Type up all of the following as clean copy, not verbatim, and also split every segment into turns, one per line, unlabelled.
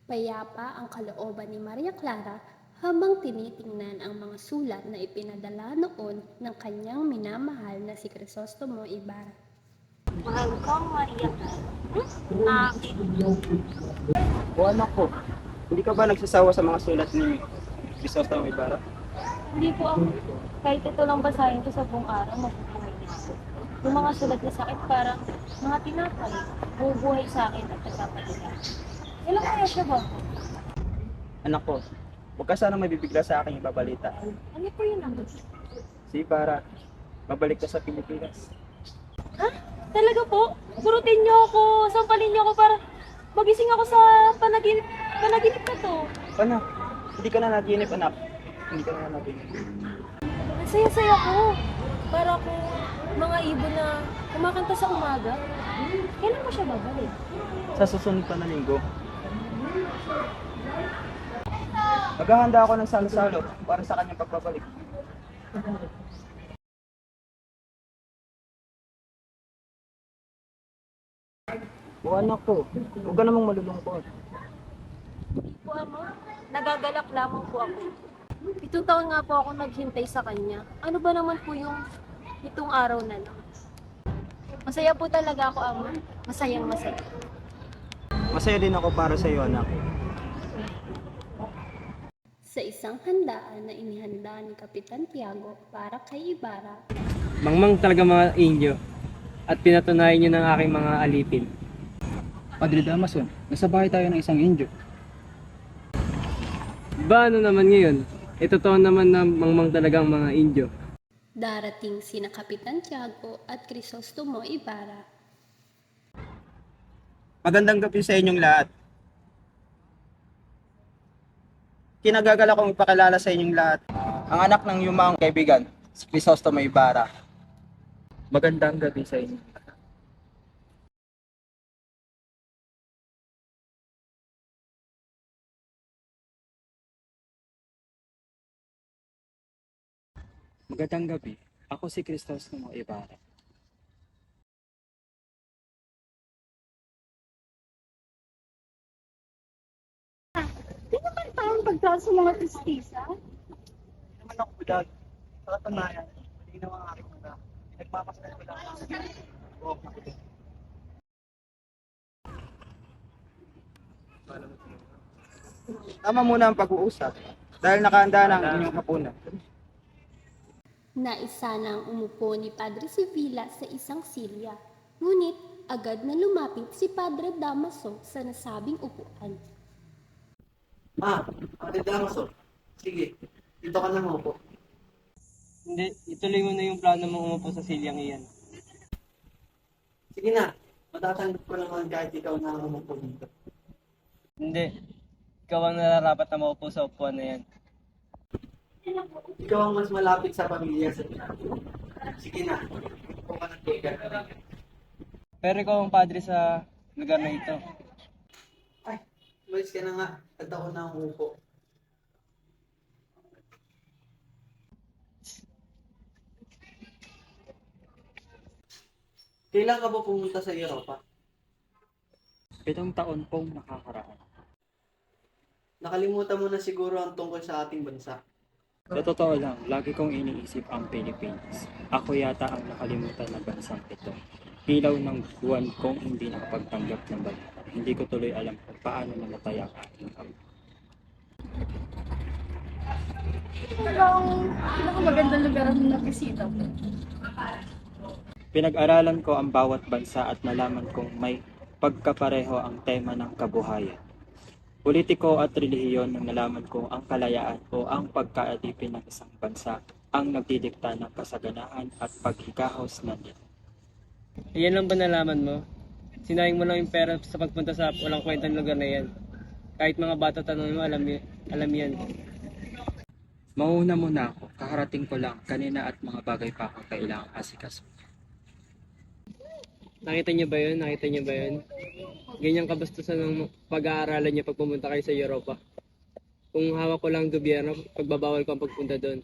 Payapa ang kalooban ni Maria Clara habang tinitingnan ang mga sulat na ipinadala noon ng kanyang minamahal na si Crisostomo Ibarra.
Mahal ko, Maria. Akin.
O anak ko, hindi ka ba nagsasawa sa mga sulat ni Crisostomo Ibarra?
Hindi po ako. Kahit ito lang basahin ko sa buong araw, mabubuhay na ako. Yung mga sulat na sakit parang mga tinapay. Bubuhay sa akin at nagpapalila. Ilang kaya siya ba?
Anak ko, huwag ka sana mabibigla sa aking ibabalita.
Ano po yun ang
Si Ibarra, babalik ka sa Pilipinas.
Ha? Talaga po? Burutin niyo ako, sampalin niyo ako para magising ako sa panaginip na to.
Anak, hindi ka na naginip, anak. Hindi ka na naginip.
Ang saya-saya ko. Para ako mga ibon na kumakanta sa umaga. Kailan mo siya babalik?
Sa susunod pa na linggo. Maghahanda ako ng salo-salo para sa kanyang pagbabalik. O anak ko, huwag ka namang malulungkot.
Po ama, nagagalak lamang po ako. 7 taon nga po ako naghintay sa kanya. Ano ba naman po yung itong araw na lang? Masaya po talaga ako, ama. Masayang masaya.
Masaya din ako para sa iyo, anak.
Sa isang handaan na inihanda ni Kapitan Tiago para kay Ibarra,
Mangmang talaga mga inyo at pinatunayan niyo ng aking mga alipin.
Padre Damason, nasa bahay tayo ng isang Indio.
Ba ano naman ngayon? Totoo naman na mangmang talagang mga Indio.
darating sina Kapitan Tiago at Crisostomo Ibarra.
Magandang gabi sa inyong lahat. Kinagagalak kong ipakilala sa inyong lahat ang anak ng yumaong kaibigan, si Crisostomo Ibarra. Magandang gabi sa inyo.
Magandang gabi. Ako si Crisostomo Ibarra.
Di naman tayong pagtaas sa mga tistisa.
Hindi naman ako bulag. Sa katunayan, malinaw ang aking mata. Nagmamasalan ko lang ang Tama muna ang pag-uusap dahil nakahanda na ang inyong hapunan.
Naisa nang umupo ni Padre Sevilla sa isang silya, ngunit agad na lumapit si Padre Damaso sa nasabing upuan.
Padre Damaso. Sige, dito ka na maupo.
Hindi, ituloy mo na yung plano mong umupo sa silyang iyan.
Sige na, matatanggap ko naman kahit ikaw na ang umupo dito.
Hindi, ikaw ang nararapat na maupo sa upuan na yan.
Ikaw ang mas malapit sa pamilya sa inyo. Sige na, upo ka ng tiga.
Pero ikaw ang padre sa lugar na ito.
Ay, umalis ka na nga. At ako na ang upo. Kailan ka ba pumunta sa Europa?
7 taon pong nakakaraan.
Nakalimutan mo na siguro ang tungkol sa ating bansa.
Sa totoo lang, lagi kong iniisip ang Pilipinas. Ako yata ang nakalimutan na bansang ito. Ilaw ng buwan kong hindi nakapagtanggap ng balita. Hindi ko tuloy alam kung paano namatay ang aking ama.
Pinakamagandang lugar ang nabisita mo.
Pinag-aralan ko ang bawat bansa at nalaman kong may pagkapareho ang tema ng kabuhayan. Politiko at relihiyon nang nalaman ko ang kalayaan o ang pagkaalipin ng isang bansa ang nagdidikta ng kasaganahan at paghikahos na nito.
Iyan lang ba nalaman mo? Sinayang mo lang yung pera sa pagpunta sa walang kwentang lugar na yan. Kahit mga bata tanong mo, alam yan.
Mauna muna ako, kaharating ko lang kanina at mga bagay pa akong kailangang asikaso.
Nakita niyo ba yun? Nakita niyo ba yun? Ganyang kabastusan ng pag-aaralan niya pag pumunta kayo sa Europa. Kung hawak ko lang ang gobyerno, pagbabawal ko ang pagpunta doon.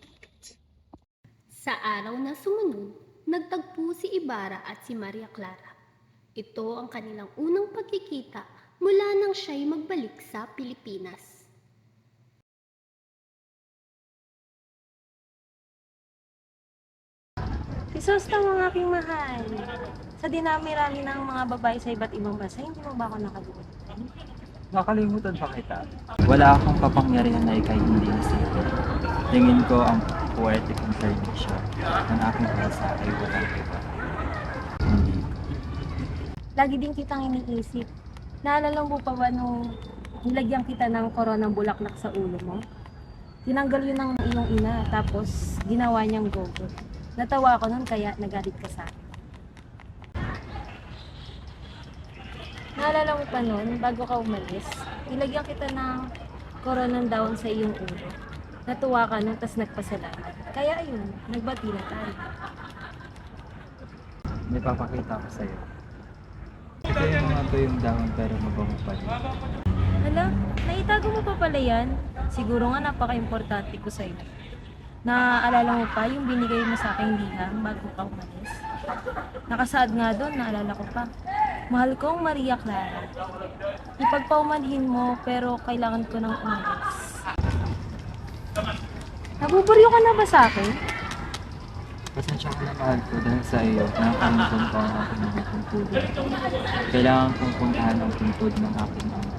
Sa araw na sumunod, nagtagpo si Ibarra at si Maria Clara. Ito ang kanilang unang pagkikita mula nang siya'y magbalik sa Pilipinas.
Crisostamo ang aking mahal. Sa dinami-rami ng mga babae sa iba't ibang bansa, hindi mo ba ako nakalimutan?
Nakalimutan pa kita. Wala akong kapangyarihan na ikay hindi nasipin. Tingin ko ang poetic incarnation ng aking bansa ay walang iba. Hindi.
Lagi din kitang iniisip. Naalala mo pa ba nung nilagyan kita ng koronang bulaklak sa ulo mo? Tinanggal yun ng iyong ina, tapos ginawa niyang gogo. Natawa ako nun kaya nagalit ka sa akin. Naalala mo pa nun, bago ka umalis, nilagyan kita ng koronang daon sa iyong ulo. Natuwa ka nun, tapos nagpasalamat. Kaya ayun, nagbati na tayo.
May papakita ko sa'yo. Ito yung mga tuyong dahon pero mabango pa rin.
Hala, naitago mo pa pala yan? Siguro nga napaka-importante ko sa'yo. Naaalala mo pa yung binigay mo sa aking liham bago ka umalis? Nakasaad nga doon, naalala ko pa. Mahal kong Maria Clara. Ipagpaumanhin mo pero kailangan ko nang umalis. Nabuburyo ka na ba sa akin?
Pasensya ka na mahal ko dahil sa iyo, nakakalimutan ko ang aking mga tungkulin. Kailangan kong puntahan ang tungkod ng aking ama.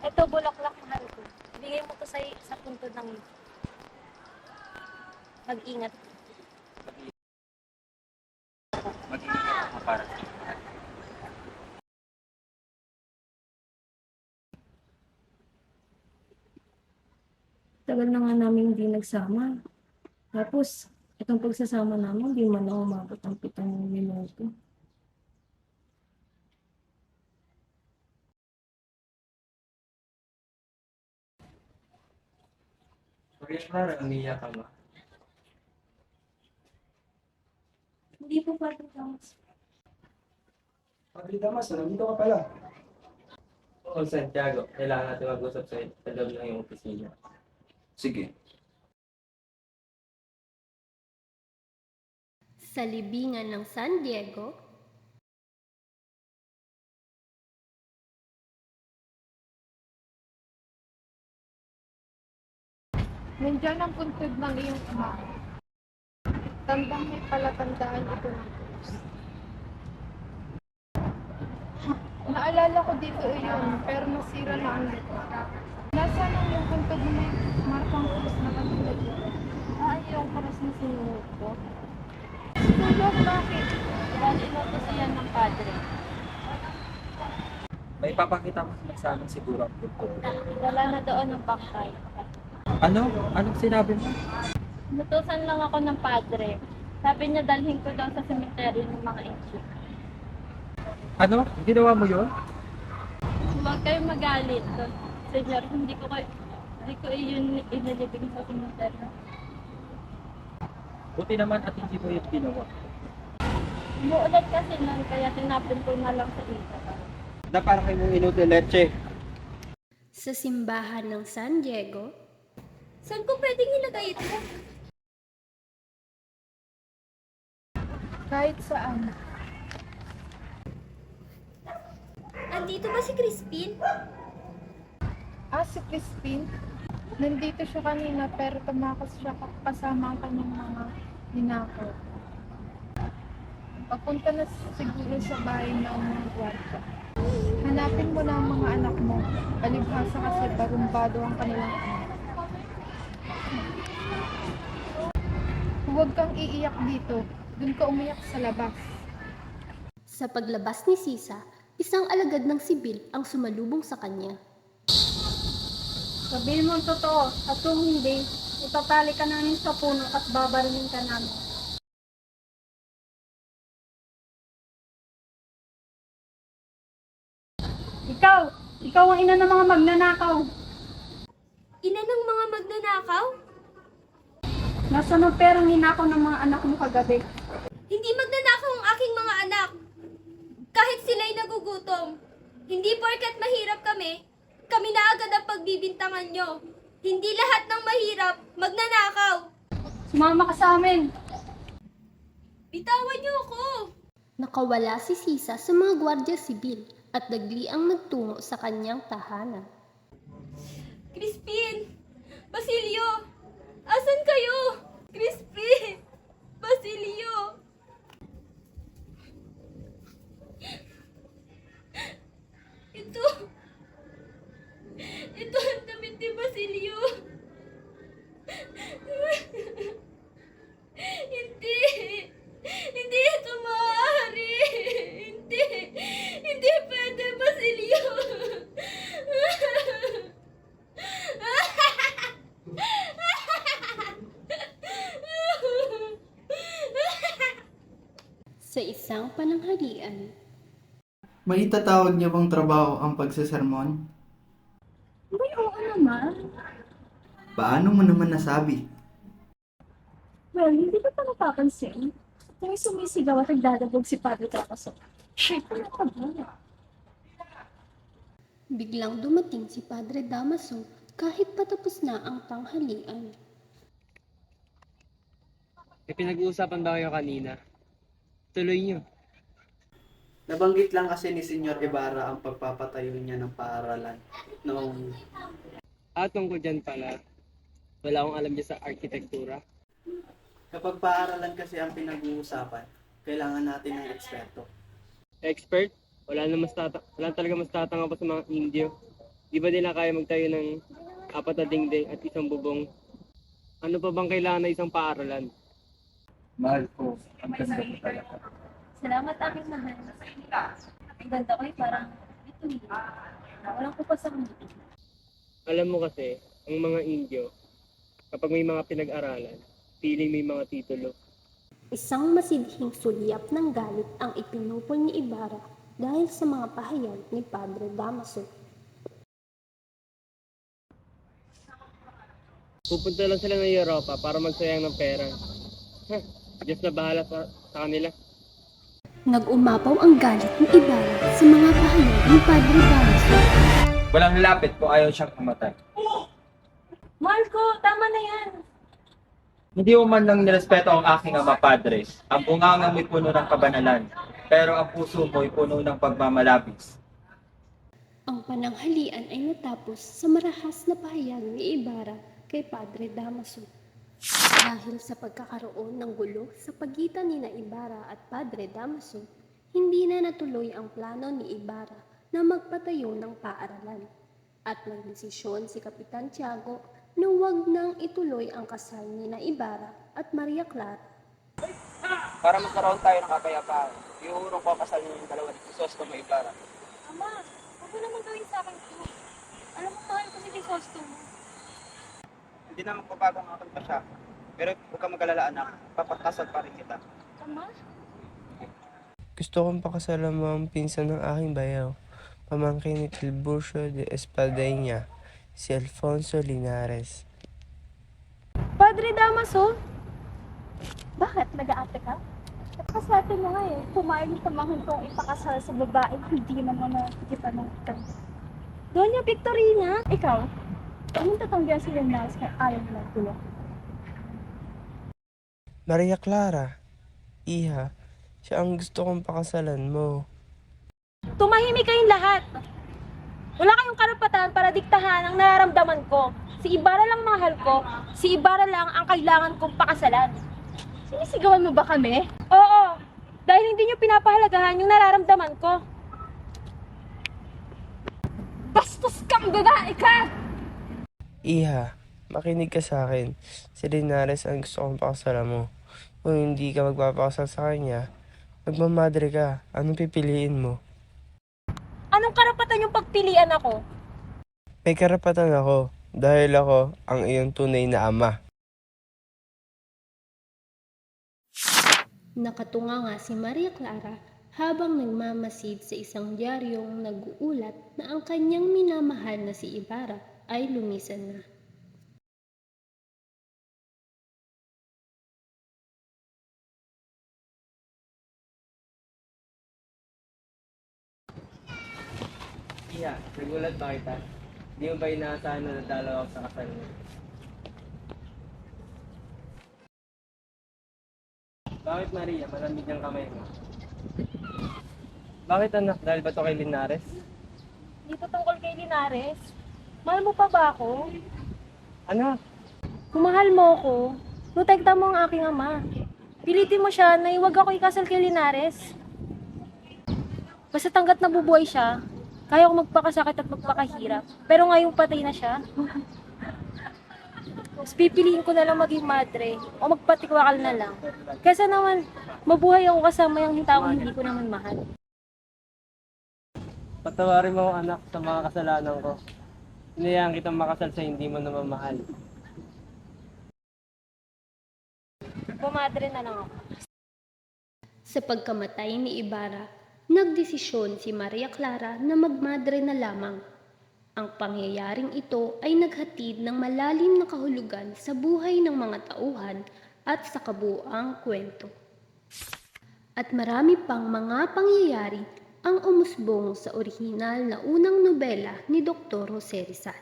Ito, bulaklak mahal ko. Bigay mo to sa puntod ng ito. Mag-ingat.
Mag-ingat ako para sa iyo.
Tagal na nga namin hindi nagsama. Tapos, itong pagsasama namin, hindi man na umabot ang 7 minuto.
Maria Clara, umiyak ka ba?
Hindi po pati Thomas.
Padre Damas, nandito ka pala.
Oo, Santiago. Kailangan natin mag-usap sa loob ng iyong opisina.
Sige.
Sa libingan ng San Diego,
Nandiyan ang puntod ng iyong ama. Tandang may palatandaan ito ng Diyos. Naalala ko dito iyon, pero nasira na ang lupa. Nasaan ang iyong puntod na may markang krus na katulad ito?
Yung karas na sinuot ko.
Sulok, bakit?
Dahil inutos yan ng padre.
May papakita mo sa amin siguro ang tungkol.
Dala na doon ng baktay.
Ano? Anong sinabi mo?
Nutusan lang ako ng padre. Sabi niya dalhin ko daw sa sementeryo ng mga ancient.
Ano? Ginawa mo yun?
Huwag kayong magalit. Senyor, hindi ko iyon inilibing sa sementeryo.
Buti naman at hindi mo yun ginawa.
Umuulat kasi nun, kaya tinapin ko na lang sa ito.
Na parang kayo mong inuto leche.
sa simbahan ng San Diego,
Saan ko pwedeng ilagay ito?
Kahit saan.
Andito ba si Crispin?
Si Crispin. Nandito siya kanina pero tumakas siya kasama ang kanyang mga ninakaw. Papunta na siguro sa bahay ng mga gwardiya. Hanapin mo na ang mga anak mo. Palibhasa kasi barumbado ang kanilang ama. Huwag kang iiyak dito. Doon ka umiyak sa labas.
sa paglabas ni Sisa, isang alagad ng sibil ang sumalubong sa kanya.
Sabihin mo ang totoo at kung hindi, itatali ka namin sa puno at babarilin ka namin. Ikaw ang ina ng mga magnanakaw.
Ina ng mga magnanakaw?
Nasaan ang perang ninakaw ng mga anak mo kagabi?
Hindi magnanakaw ang aking mga anak. Kahit sila'y nagugutom. Hindi porkat mahirap kami na agad ang pagbibintangan nyo. Hindi lahat ng mahirap magnanakaw.
Sumama ka sa amin.
Bitawan niyo ako.
Nakawala si Sisa sa mga gwardya sibil at dagliang nagtungo sa kanyang tahanan.
Crispin! Basilio! Asan kayo? Crispin! Basilio! Ito! Ito ang damit ni Basilio! Hindi! Hindi ito maaari! Hindi! Hindi pwede, Basilio!
Sa isang pananghalian,
May itatawag niyo bang trabaho ang pagsasermon?
May oo naman.
Paano mo naman nasabi?
Well, hindi ko pa napapansin. May sumisigaw at nagdadabog si Padre Trapaso. Shit, ano ka ba?
biglang dumating si Padre Damaso kahit patapos na ang tanghalian.
May pinag-uusapan ba kayo kanina? Tuloy niyo.
Nabanggit lang kasi ni Senyor Ibarra ang pagpapatayo niya ng paaralan noong
At tungkol dyan pala, wala akong alam dyan sa arkitektura.
kapag paaralan kasi ang pinag-uusapan, kailangan natin ng eksperto.
Expert? Wala talaga mas tatanga pa sa mga Indio. Di ba nila kaya magtayo ng 4 na dingding at isang bubong? Ano pa bang kailangan na isang paaralan?
Mahal ko, ang ganda mo talaga.
Salamat aking mahal. Ang ganda ko parang ito yun. Walang kupas sa mundo.
Alam mo kasi, ang mga Indio, kapag may mga pinag-aralan, feeling may mga titulo.
Isang masidhing sulyap ng galit ang ipinupol ni Ibarra dahil sa mga pahayag ni Padre Damaso.
Pupunta lang sila ng Europa para magsayang ng pera. Diyos na bahala sa kanila.
Nag-umapaw ang galit ni Ibarra sa mga pahayag ni Padre Damaso.
Walang lapit kung ayaw siyang mamatay.
Mahal ko, tama na yan.
Hindi mo man lang nirespeto ang aking ama, Padre. Ang bunganga mo'y puno ng kabanalan, pero ang puso mo'y puno ng pagmamalabis.
Ang pananghalian ay natapos sa marahas na pahayag ni Ibarra kay Padre Damaso. Dahil sa pagkakaroon ng gulo sa pagitan ni Ibarra at Padre Damaso, hindi na natuloy ang plano ni Ibarra na magpatayo ng paaralan. At nagdesisyon si Kapitan Tiago na huwag nang ituloy ang kasal ni Ibarra at Maria Clara.
Para magkaroon tayo ng kapayapaan, iurong ko ang kasal niyo yung dalawa ni Crisostomo Ibarra.
Ama, huwag mo naman gawin sa akin ito. Alam mo, mahal ko si Crisostomo.
Hindi na magbabago ang aking pasya, pero huwag kang mag-alala, anak. Papakasal pa rin kita.
Ama?
Gusto kong pakasalan mo ang pinsan ng aking bayaw, pamangkin ni Tiburcio de Espadaña, si Alfonso Linares.
Padre Damaso? Bakit? Nag-aate ka? Kasate mo nga eh. Pumayag yung pamangkin kong ipakasal sa babae, hindi man mo nakikita ng ikan. Doña Victorina? Ikaw? Anong tatanggihan si Lenares kay ayaw na tulong?
Maria Clara, iha, siya ang gusto kong pakasalan mo.
Tumahimik kayong lahat! Wala kayong karapatan para diktahan ang nararamdaman ko. Si Ibarra lang mahal ko, si Ibarra lang ang kailangan kong pakasalan. Sinisigawan mo ba kami? Oo, dahil hindi nyo pinapahalagahan yung nararamdaman ko. Bastos kang babae ka!
Iha, makinig ka sa akin. Si Linares ang gusto kong pakasalan mo. Kung hindi ka magpapakasal sa kanya, magmamadre ka. Anong pipiliin mo?
Anong karapatan yung pagpilian ako?
May karapatan ako dahil ako ang iyong tunay na ama.
Nakatunga nga si Maria Clara habang nagmamasid sa isang diaryong nag-uulat na ang kanyang minamahal na si Ibarra ay lumisan na.
Iya, nagulat ba kita? Di mo ba inaasahan na nadalaw ako sa kasal mo? Bakit Maria, malamig ang kamay mo? Bakit anak? Dahil ba to kay Linares?
Dito tungkol kay Linares. Mahal mo pa ba ako?
Anak,
Kung mahal mo ako, protekta mo ang aking ama. Pilitin mo siya na iwag ako ikasal kay Linares. Basta hanggat nabubuhay siya, kaya ko magpakasakit at magpakahirap. Pero ngayong patay na siya, mas pipiliin ko na lang maging madre o magpatikwakal na lang. Kesa naman, mabuhay ako kasama yung taong hindi ko naman mahal.
patawarin mo ako anak sa mga kasalanan ko. Inayaan kitang makasal sa hindi mo naman mahal.
Bumadre na lang ako.
Sa pagkamatay ni Ibarra, nagdesisyon si Maria Clara na magmadre na lamang. Ang pangyayaring ito ay naghatid ng malalim na kahulugan sa buhay ng mga tauhan at sa kabuuang kwento. At marami pang mga pangyayari ang umusbong sa orihinal na unang nobela ni Dr. Jose Rizal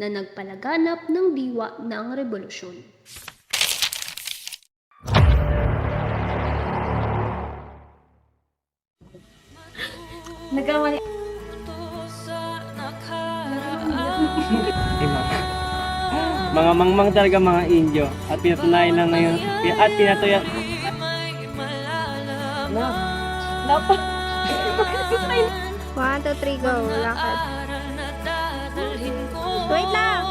na nagpalaganap ng diwa ng rebolusyon.
Nagkamali.
Mga mangmang talaga mga Indio at pinatunayan lang ngayon at pinatuya.
Dapat.
1, 2, 3, go. Lakad. Wait lang.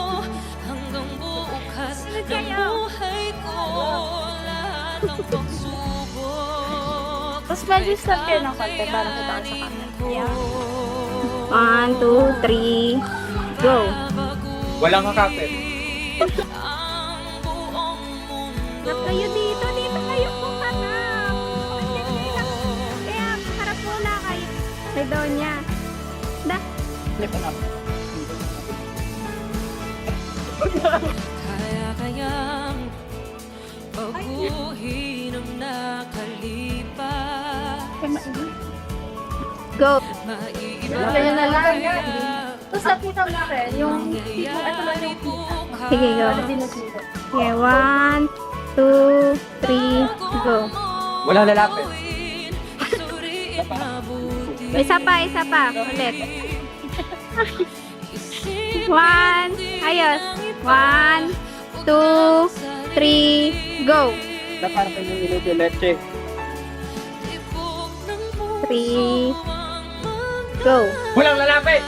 Sunod kayo. Tapos mag-stop kayo ng konti para kita sa camera. Yeah. 1, 2, 3, go.
Walang kakapit.
Harap kayo dito. Dito kayo po hanap. Kaya harap muna kayo. May Donya. Da.
Kaya-kayang baguhin ang nakalipas.
Go.
Maiiba
na lang.
Tapos nakita mo rin yung ito lang yung
Sige, go. Okay, 1, 2, 3, go.
Wala lalapit.
Isa pa. Ulit. 1, ayos. 1, 2, 3, go.
Na parang kanyang inuti leche.
3, go.
Walang lalapit!